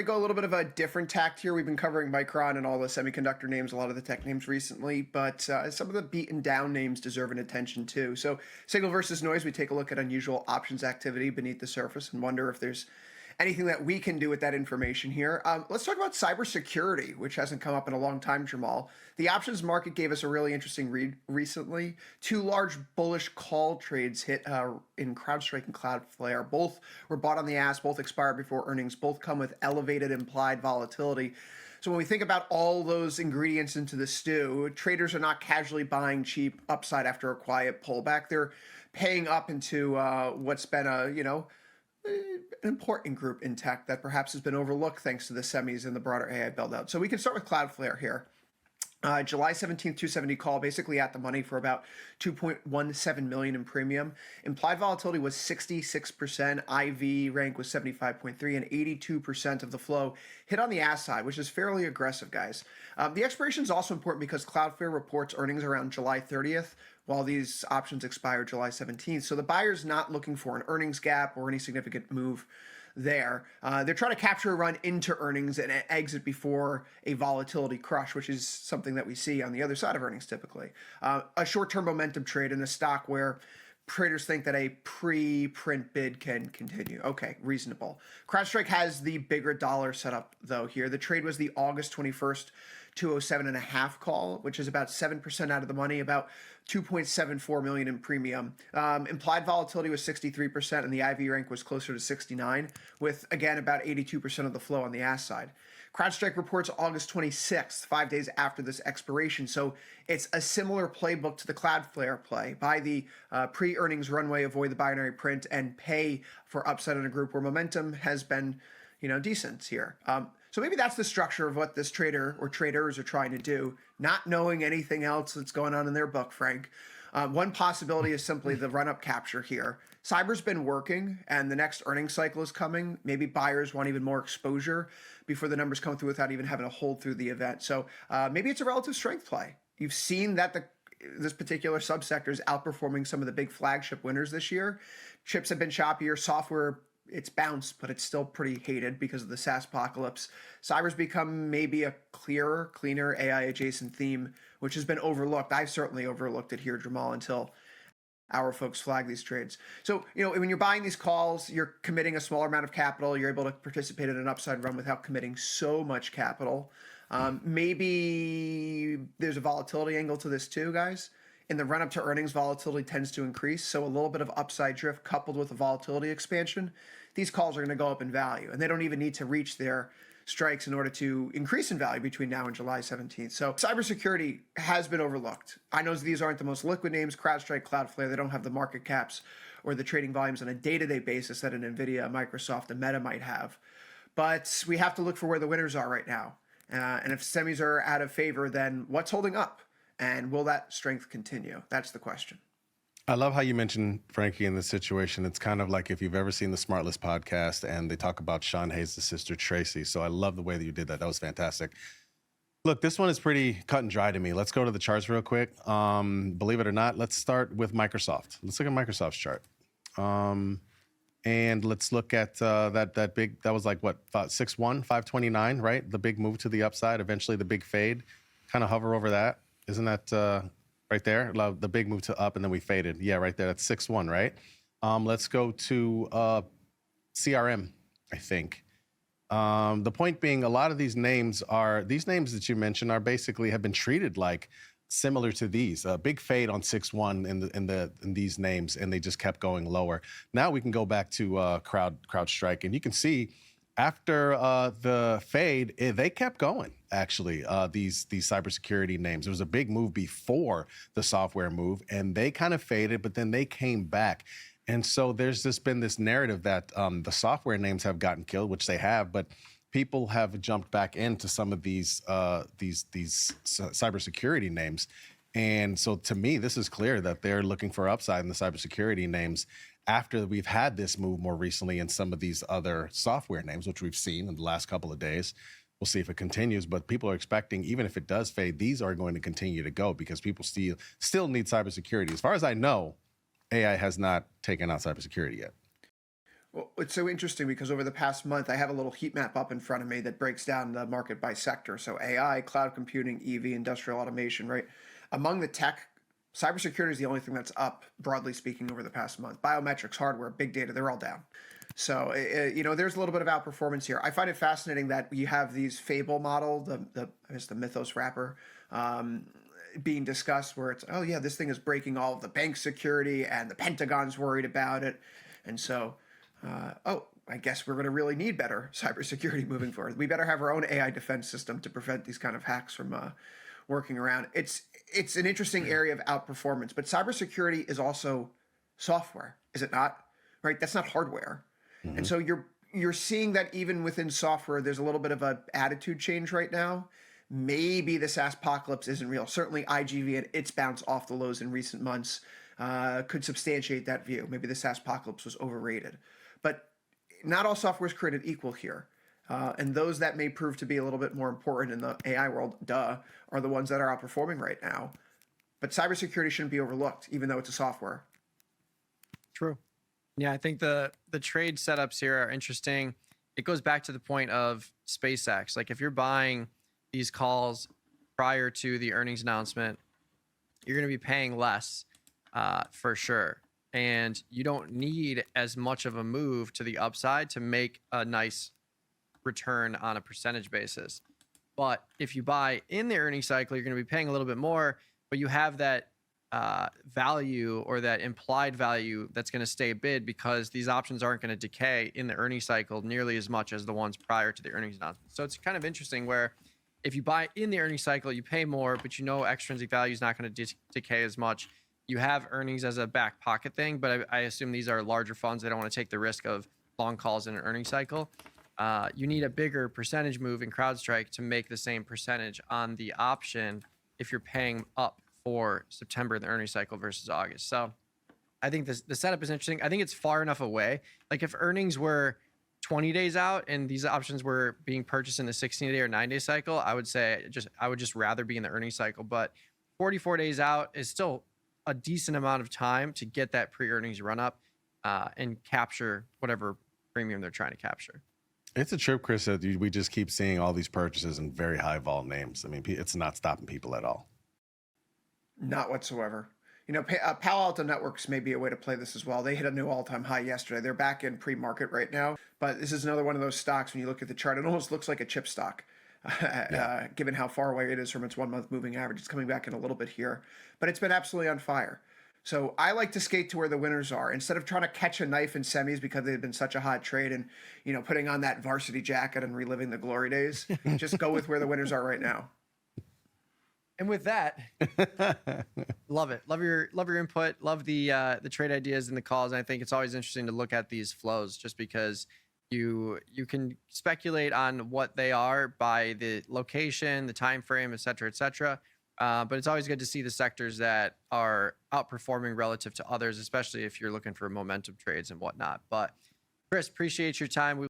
to go a little bit of a different tact here. We've been covering Micron and all the semiconductor names, a lot of the tech names recently, but some of the beaten down names deserve an attention too. So signal versus noise, we take a look at unusual options activity beneath the surface and wonder if there's anything that we can do with that information here. Let's talk about cybersecurity, which hasn't come up in a long time, Jamal. The options market gave us a really interesting read recently. Two large bullish call trades hit in CrowdStrike and Cloudflare. Both were bought on the ass, both expired before earnings, both come with elevated implied volatility. So when we think about all those ingredients into the stew, traders are not casually buying cheap upside after a quiet pullback. They're paying up into what's been an important group in tech that perhaps has been overlooked thanks to the semis and the broader AI build-out. So we can start with Cloudflare here. July 17th, 270 call, basically at the money for about 2.17 million in premium. Implied volatility was 66%, IV rank was 75.3, and 82% of the flow hit on the ass side, which is fairly aggressive, guys. The expiration is also important because Cloudflare reports earnings around July 30th, while these options expire July 17th. So the buyer's not looking for an earnings gap or any significant move there. They're trying to capture a run into earnings and exit before a volatility crush, which is something that we see on the other side of earnings typically. A short-term momentum trade in a stock where traders think that a pre-print bid can continue. Okay, reasonable. CrowdStrike has the bigger dollar setup though here. The trade was the August 21st, 207.5 call, which is about 7% out of the money, about 2.74 million in premium. Implied volatility was 63%, and the IV rank was closer to 69, with again about 82% of the flow on the ass side. CrowdStrike reports August 26th, 5 days after this expiration, so it's a similar playbook to the Cloudflare play. Buy the pre-earnings runway, avoid the binary print, and pay for upside in a group where momentum has been, decent here. So maybe that's the structure of what this trader or traders are trying to do, not knowing anything else that's going on in their book, Frank. One possibility is simply the run-up capture here. Cyber's been working, and the next earnings cycle is coming. Maybe buyers want even more exposure before the numbers come through without even having to hold through the event. So maybe it's a relative strength play. You've seen that this particular subsector is outperforming some of the big flagship winners this year. Chips have been choppier, software, it's bounced, but it's still pretty hated because of the SaaS apocalypse. Cyber's become maybe a clearer, cleaner AI adjacent theme, which has been overlooked. I've certainly overlooked it here, Jamal, until our folks flag these trades. So, when you're buying these calls, you're committing a smaller amount of capital. You're able to participate in an upside run without committing so much capital. Maybe there's a volatility angle to this too, guys. In the run-up to earnings, volatility tends to increase, so a little bit of upside drift coupled with a volatility expansion, these calls are going to go up in value, and they don't even need to reach their strikes in order to increase in value between now and July 17th. So cybersecurity has been overlooked. I know these aren't the most liquid names, CrowdStrike, Cloudflare, they don't have the market caps or the trading volumes on a day-to-day basis that an NVIDIA, a Microsoft, a Meta might have. But we have to look for where the winners are right now. And if semis are out of favor, then what's holding up? And will that strength continue? That's the question. I love how you mentioned Frankie in this situation. It's kind of like if you've ever seen the Smartless podcast and they talk about Sean Hayes' sister, Tracy. So I love the way that you did that. That was fantastic. Look, this one is pretty cut and dry to me. Let's go to the charts real quick. Believe it or not, let's start with Microsoft. Let's look at Microsoft's chart. And let's look at that big, that was like what, 6-1, 529, right? The big move to the upside, eventually the big fade. Kind of hover over that. Isn't that right there? The big move to up and then we faded. Yeah, right there. That's 6-1, right? Let's go to CRM, I think. The point being, a lot of these names that you mentioned are basically have been treated like similar to these. A big fade on 6-1 in these names, and they just kept going lower. Now we can go back to CrowdStrike, and you can see after the fade, they kept going, actually, these cybersecurity names. There was a big move before the software move, and they kind of faded, but then they came back. And so there's just been this narrative that the software names have gotten killed, which they have, but people have jumped back into some of these cybersecurity names. And so to me, this is clear that they're looking for upside in the cybersecurity names after we've had this move more recently in some of these other software names, which we've seen in the last couple of days. We'll see if it continues, but people are expecting, even if it does fade, these are going to continue to go because people still need cybersecurity. As far as I know, AI has not taken out cybersecurity yet. Well, it's so interesting because over the past month, I have a little heat map up in front of me that breaks down the market by sector. So AI, cloud computing, EV, industrial automation, right? Among the tech, cybersecurity is the only thing that's up, broadly speaking, over the past month. Biometrics, hardware, big data, they're all down. So, there's a little bit of outperformance here. I find it fascinating that you have these Fable model, I guess the Mythos wrapper, um, being discussed where it's, oh yeah, this thing is breaking all of the bank security and the Pentagon's worried about it. And so, I guess we're going to really need better cybersecurity moving forward. We better have our own AI defense system to prevent these kind of hacks from working around. It's an interesting area of outperformance, but cybersecurity is also software, is it not? Right? That's not hardware. And so you're seeing that even within software, there's a little bit of an attitude change right now. Maybe the SaaS apocalypse isn't real. Certainly IGV and its bounce off the lows in recent months could substantiate that view. Maybe the SaaS apocalypse was overrated. But not all software is created equal here. And those that may prove to be a little bit more important in the AI world, are the ones that are outperforming right now. But cybersecurity shouldn't be overlooked, even though it's a software. True. Yeah, I think the trade setups here are interesting. It goes back to the point of SpaceX. Like if you're buying these calls prior to the earnings announcement, you're going to be paying less for sure. And you don't need as much of a move to the upside to make a nice return on a percentage basis. But if you buy in the earnings cycle, you're going to be paying a little bit more, but you have that value or that implied value that's going to stay bid because these options aren't going to decay in the earnings cycle nearly as much as the ones prior to the earnings announcement. So it's kind of interesting where if you buy in the earnings cycle, you pay more, but you know extrinsic value is not going to decay as much. You have earnings as a back pocket thing, but I assume these are larger funds. They don't want to take the risk of long calls in an earnings cycle. You need a bigger percentage move in CrowdStrike to make the same percentage on the option if you're paying up for September in the earnings cycle versus August. So I think the setup is interesting. I think it's far enough away. Like if earnings were 20 days out and these options were being purchased in the 16-day or 9-day cycle, I would say I would just rather be in the earnings cycle. But 44 days out is still a decent amount of time to get that pre-earnings run up and capture whatever premium they're trying to capture. It's a trip, Chris, that we just keep seeing all these purchases in very high vol names. I mean, it's not stopping people at all. Not whatsoever. Palo Alto Networks may be a way to play this as well. They hit a new all-time high yesterday. They're back in pre-market right now, but this is another one of those stocks when you look at the chart, it almost looks like a chip stock, given how far away it is from its 1-month moving average. It's coming back in a little bit here, but it's been absolutely on fire. So I like to skate to where the winners are instead of trying to catch a knife in semis because they've been such a hot trade and, putting on that varsity jacket and reliving the glory days. Just go with where the winners are right now. And with that, love it. Love your input. Love the trade ideas and the calls. And I think it's always interesting to look at these flows just because you can speculate on what they are by the location, the time frame, et cetera, et cetera. But it's always good to see the sectors that are outperforming relative to others, especially if you're looking for momentum trades and whatnot. But Chris, appreciate your time.